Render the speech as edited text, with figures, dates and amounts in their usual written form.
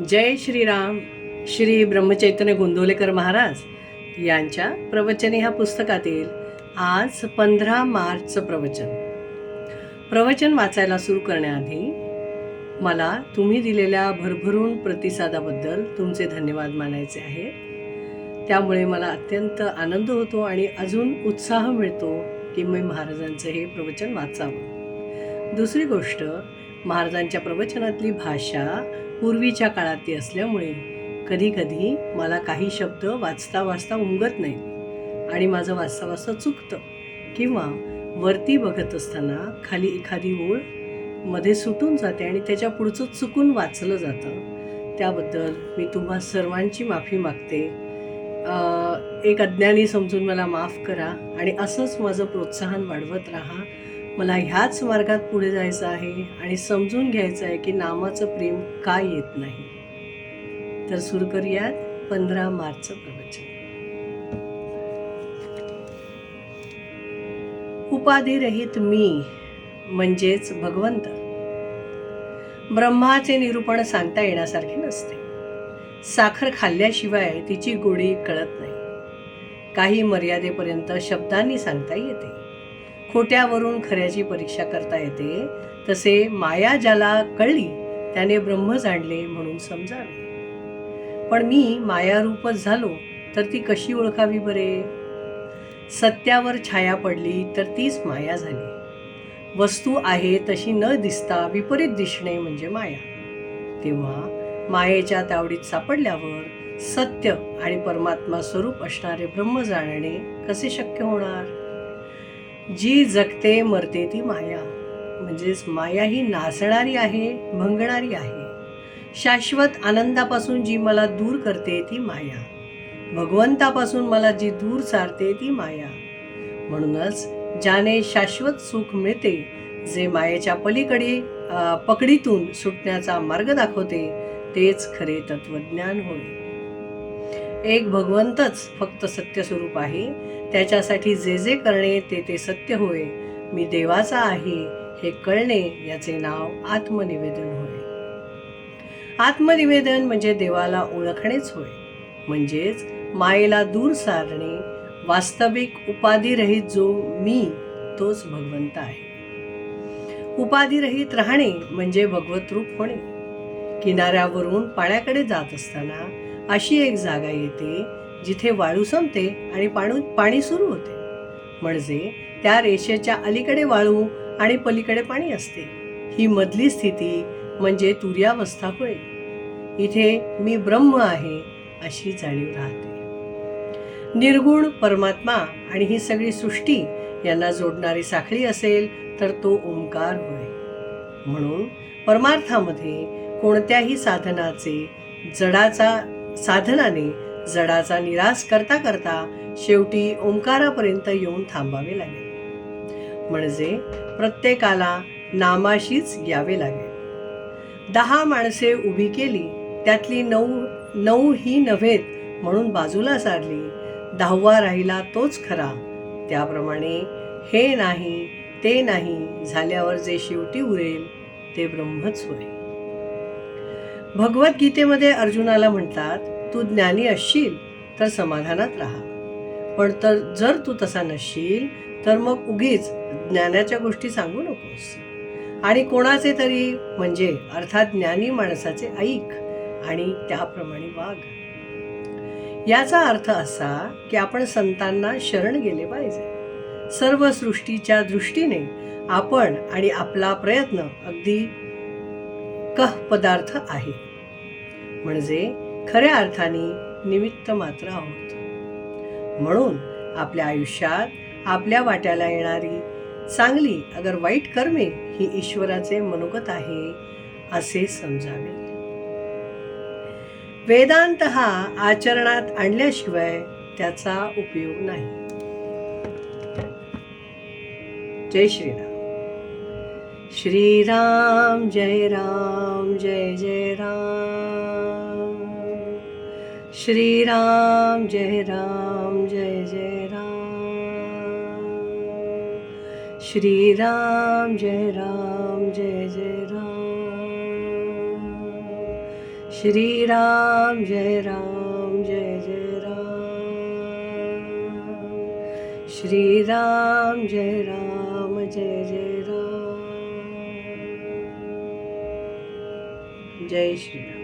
जय श्रीराम. श्री ब्रह्मचैतन्य गोंदवलेकर महाराज यांच्या प्रवचने ह्या पुस्तकातील आज 15 मार्चचं प्रवचन वाचायला सुरू करण्याआधी मला तुम्ही दिलेल्या भरभरून प्रतिसादाबद्दल तुमचे धन्यवाद मानायचे आहेत. त्यामुळे मला अत्यंत आनंद होतो आणि अजून उत्साह मिळतो की मी महाराजांचं हे प्रवचन वाचावं. दुसरी गोष्ट, महाराजांच्या प्रवचनातली भाषा पूर्वीच्या काळातली असल्यामुळे कधी कधी मला काही शब्द वाचता उमगत नाहीत आणि माझं वाचता चुकतं किंवा वरती बघत असताना खाली एखादी ओळ मध्ये सुटून जाते आणि त्याच्या पुढचं चुकून वाचलं जातं. त्याबद्दल मी तुम्हा सर्वांची माफी मागते. एक अज्ञानी समजून मला माफ करा आणि असंच माझं प्रोत्साहन वाढवत राहा. मला ह्याच मार्गात पुढे जायचं आहे आणि समजून घ्यायचं आहे की नामाचं प्रेम का येत नाही. तर सुरू करूयात 15 मार्चचं प्रवचन. उपाधिरहित मी म्हणजेच भगवंत. ब्रह्माचे निरूपण सांगता येण्यासारखे नसते. साखर खाल्ल्याशिवाय तिची गोडी कळत नाही. काही मर्यादेपर्यंत शब्दांनी सांगता येते. खोट्यावरून खऱ्याची परीक्षा करता येते. तसे माया ज्याला कळली त्याने ब्रह्म जाणले म्हणून समजावे. पण मी मायारूपच झालो तर ती कशी ओळखावी बरे? सत्यावर छाया पडली तर तीच माया झाली. वस्तू आहे तशी न दिसता विपरीत दिसणे म्हणजे माया. तेव्हा मायेच्या तावडीत सापडल्यावर सत्य आणि परमात्मा स्वरूप असणारे ब्रह्म जाणणे कसे शक्य होणार? जी जगते मरते ती माया, म्हणजेच माया ही नाचणारी आहे, भंगणारी आहे. शाश्वत आनंदापासून जी मला दूर करते ती माया, भगवंतापासून मला जी दूर सारते ती माया. म्हणूनच ज्याने शाश्वत सुख मिळते, जे मायेच्या पलीकडे पकडीतून सुटण्याचा मार्ग दाखवते, तेच खरे तत्वज्ञान होय. एक भगवंतच फक्त सत्य स्वरूप आहे. त्याच्यासाठी जे जे करणे ते ते सत्य होय. मी देवाचा आहे हे कळणे याचे नाव आत्मनिवेदन होय. आत्मनिवेदन म्हणजे देवाला ओळखणेच होय. म्हणजेच मायेला दूर सारणे. वास्तविक उपाधिरहित जो मी तोच भगवंत आहे. उपाधिरहित राहणे म्हणजे भगवत रूप होणे. किनाऱ्यावरून पाण्याकडे जात असताना अशी एक जागा येते जिथे वाळू संपते आणि पाणी सुरू होते. म्हणजे त्या रेषेच्या अलीकडे वाळू आणि पलीकडे पाणी असते. ही मधली स्थिती म्हणजे तुर्यावस्था होय. इथे मी ब्रह्म आहे अशी जाणीव राहते. निर्गुण परमात्मा आणि ही सगळी सृष्टी यांना जोडणारी साखळी असेल तर तो ओंकार होय. म्हणून परमार्थामध्ये कोणत्याही साधनाने जडाचा निराश करता करता शेवटी ओंकारापर्यंत येऊन थांबावे लागेल. म्हणजे प्रत्येकाला नामाशीच यावे लागेल. 10 माणसे उभी केली, त्यातली 9 ही नव्हेत म्हणून बाजूला सारली. 10वा राहिला तोच खरा. त्याप्रमाणे हे नाही ते नाही झाल्यावर जे शेवटी उरेल ते ब्रह्मच होय. भगवद्गीतेमध्ये अर्जुनाला म्हणतात, तू ज्ञानी असशील तर समाधानात राहा. पण जर तू तसा नसशील तर मग उगीच ज्ञानाच्या गोष्टी सांगू नकोस आणि कोणाचे तरी म्हणजे अर्थात ज्ञानी माणसाचे ऐक आणि त्याप्रमाणे वाग. याचा अर्थ असा की आपण संतांना शरण गेले पाहिजे. सर्व सृष्टीच्या दृष्टीने आपण आणि आपला प्रयत्न अगदी पदार्थ आहे. म्हणजे खऱ्या अर्थाने निमित्त मात्र आहोत. म्हणून आपल्या आयुष्यात आपल्या वाट्याला येणारी चांगली अगर वाईट कर्मे ही ईश्वराचे मनोगत आहे असे समजावे. वेदांत हा आचरणात आणल्याशिवाय त्याचा उपयोग नाही. जय श्रीराम. श्रीराम जय राम जय जय राम. श्रीराम जय राम जय जय राम. श्रीराम जय राम जय जय राम. श्रीराम जय राम जय जय राम, श्रीराम जय राम जय जय राम, जय श्रीराम.